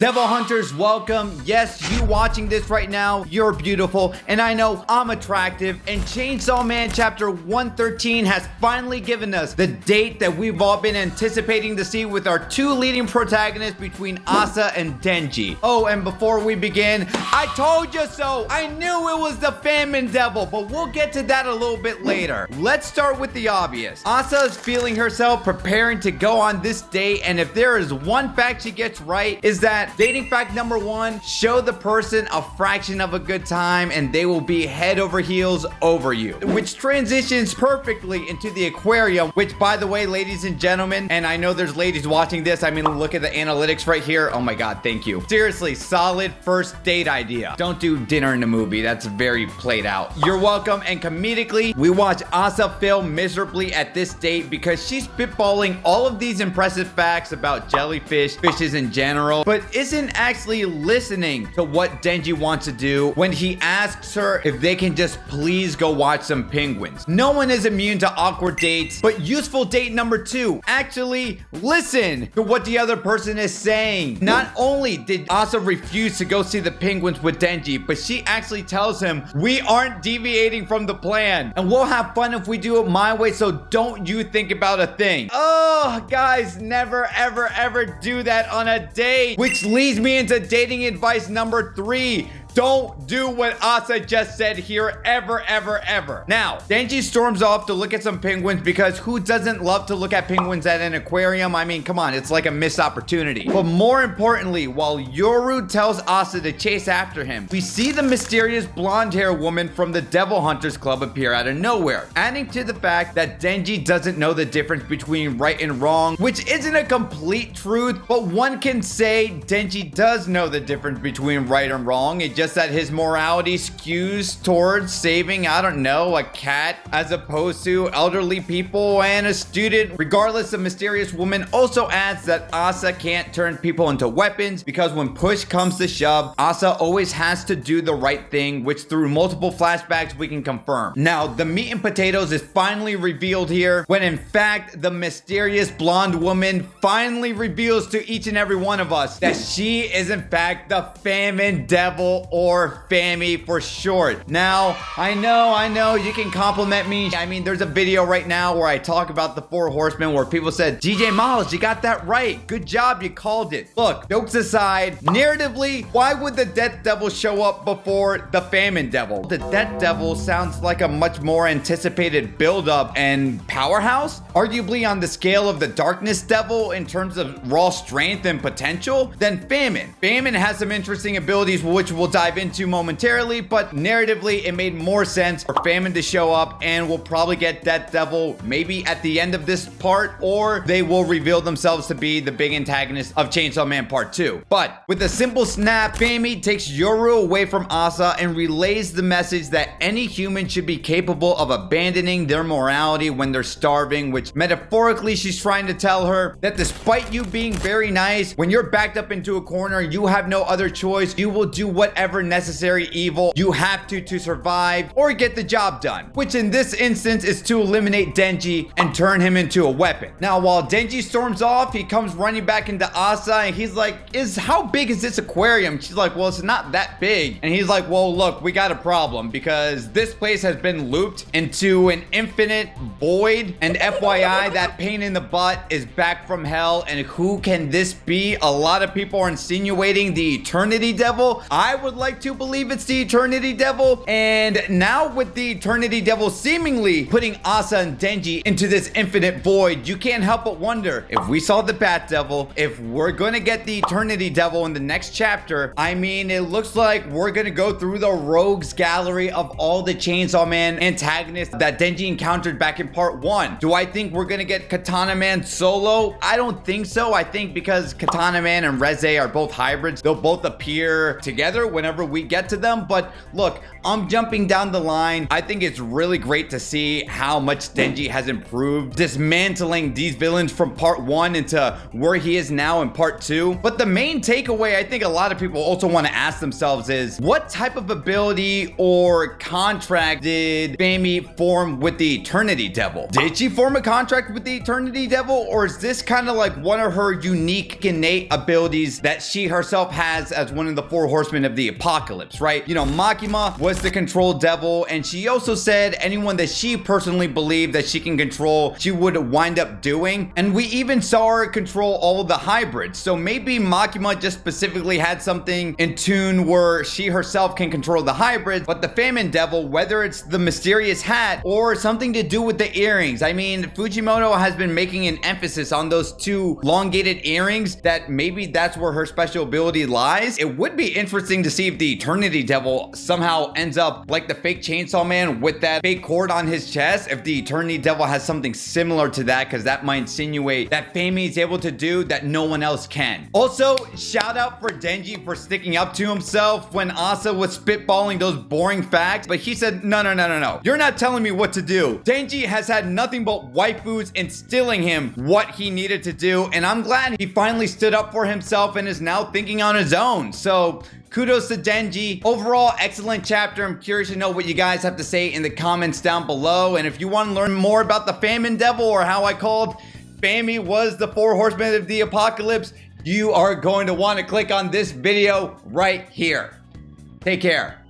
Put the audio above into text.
Devil Hunters, welcome. Yes, you watching this right now, you're beautiful, and I know I'm attractive, and Chainsaw Man Chapter 113 has finally given us the date that we've all been anticipating to see with our two leading protagonists between Asa and Denji. Oh, and before we begin, I told you so! I knew it was the Famine Devil, but we'll get to that a little bit later. Let's start with the obvious. Asa is feeling herself preparing to go on this date, and if there is one fact she gets right, is that dating fact number one, show the person a fraction of a good time and they will be head over heels over you. Which transitions perfectly into the aquarium, which by the way, ladies and gentlemen, and I know there's ladies watching this, I mean, look at the analytics right here. Oh my God, thank you. Seriously, solid first date idea. Don't do dinner in the movie. That's very played out. You're welcome. And comedically, we watch Asa fail miserably at this date because she's spitballing all of these impressive facts about jellyfish, fishes in general, but isn't actually listening to what Denji wants to do when he asks her if they can just please go watch some penguins. No one is immune to awkward dates, but useful date number two, actually listen to what the other person is saying. Not only did Asa refuse to go see the penguins with Denji, but she actually tells him, we aren't deviating from the plan, and we'll have fun if we do it my way, so don't you think about a thing. Oh, guys, never, ever do that on a date, which leads me into dating advice number three. Don't do what Asa just said here ever. Now, Denji storms off to look at some penguins because who doesn't love to look at penguins at an aquarium? I mean, come on, it's like a missed opportunity. But more importantly, while Yoru tells Asa to chase after him, we see the mysterious blonde hair woman from the Devil Hunters Club appear out of nowhere, adding to the fact that Denji doesn't know the difference between right and wrong, which isn't a complete truth, but one can say Denji does know the difference between right and wrong. It just that his morality skews towards saving, I don't know, a cat as opposed to elderly people and a student. Regardless, the mysterious woman also adds that Asa can't turn people into weapons because when push comes to shove, Asa always has to do the right thing, which through multiple flashbacks we can confirm. Now, the meat and potatoes is finally revealed here when in fact the mysterious blonde woman finally reveals to each and every one of us that she is in fact the Famine Devil, or Fami for short. Now, I know, you can compliment me. I mean, there's a video right now where I talk about the four horsemen where people said, DJ Milez, you got that right. Good job, you called it. Look, jokes aside, narratively, why would the Death Devil show up before the Famine Devil? The Death Devil sounds like a much more anticipated build-up and powerhouse, arguably on the scale of the Darkness Devil in terms of raw strength and potential, than Famine. Famine has some interesting abilities which we'll dive into momentarily, but narratively it made more sense for Famine to show up, and we'll probably get Death Devil maybe at the end of this part, or they will reveal themselves to be the big antagonist of Chainsaw Man Part 2. But with a simple snap, Fami takes Yoru away from Asa and relays the message that any human should be capable of abandoning their morality when they're starving, which metaphorically she's trying to tell her that despite you being very nice, when you're backed up into a corner, you have no other choice. You will do whatever necessary evil you have to survive or get the job done, which in this instance is to eliminate Denji and turn him into a weapon. Now, while Denji storms off, he comes running back into Asa and he's like, how big is this aquarium? She's like, well, it's not that big. And he's like, well, look, we got a problem because this place has been looped into an infinite void, and FYI, that pain in the butt is back from hell. And who can this be? A lot of people are insinuating the Eternity Devil. I would like to believe it's the Eternity Devil, and now with the Eternity Devil seemingly putting Asa and Denji into this infinite void, you can't help but wonder if we saw the Bat Devil, if we're gonna get the Eternity Devil in the next chapter. I mean, it looks like we're gonna go through the rogues gallery of all the Chainsaw Man antagonists that Denji encountered back in part 1. Do I think we're gonna get Katana Man solo? I don't think so. I think because Katana Man and Reze are both hybrids, they'll both appear together whenever whenever we get to them. But look, I'm jumping down the line. I think it's really great to see how much Denji has improved, dismantling these villains from part 1 into where he is now in part 2. But the main takeaway I think a lot of people also want to ask themselves is, what type of ability or contract did Fami form with the Eternity Devil? Did she form a contract with the Eternity Devil, or is this kind of like one of her unique innate abilities that she herself has as one of the 4 horsemen of the apocalypse, right? You know, Makima was the control devil, and she also said anyone that she personally believed that she can control, she would wind up doing. And we even saw her control all of the hybrids. So maybe Makima just specifically had something in tune where she herself can control the hybrids, but the Famine Devil, whether it's the mysterious hat or something to do with the earrings. I mean, Fujimoto has been making an emphasis on those 2 elongated earrings, that maybe that's where her special ability lies. It would be interesting to see if the Eternity Devil somehow ends up like the fake Chainsaw Man with that fake cord on his chest. If the Eternity Devil has something similar to that, because that might insinuate that Fami is able to do that no one else can. Also, shout out for Denji for sticking up to himself when Asa was spitballing those boring facts, but he said, no, you're not telling me what to do. Denji has had nothing but waifus instilling him what he needed to do, and I'm glad he finally stood up for himself and is now thinking on his own. So kudos to Denji. Overall, excellent chapter. I'm curious to know what you guys have to say in the comments down below. And if you want to learn more about the Famine Devil, or how I called Fami was the 4 horsemen of the apocalypse, you are going to want to click on this video right here. Take care.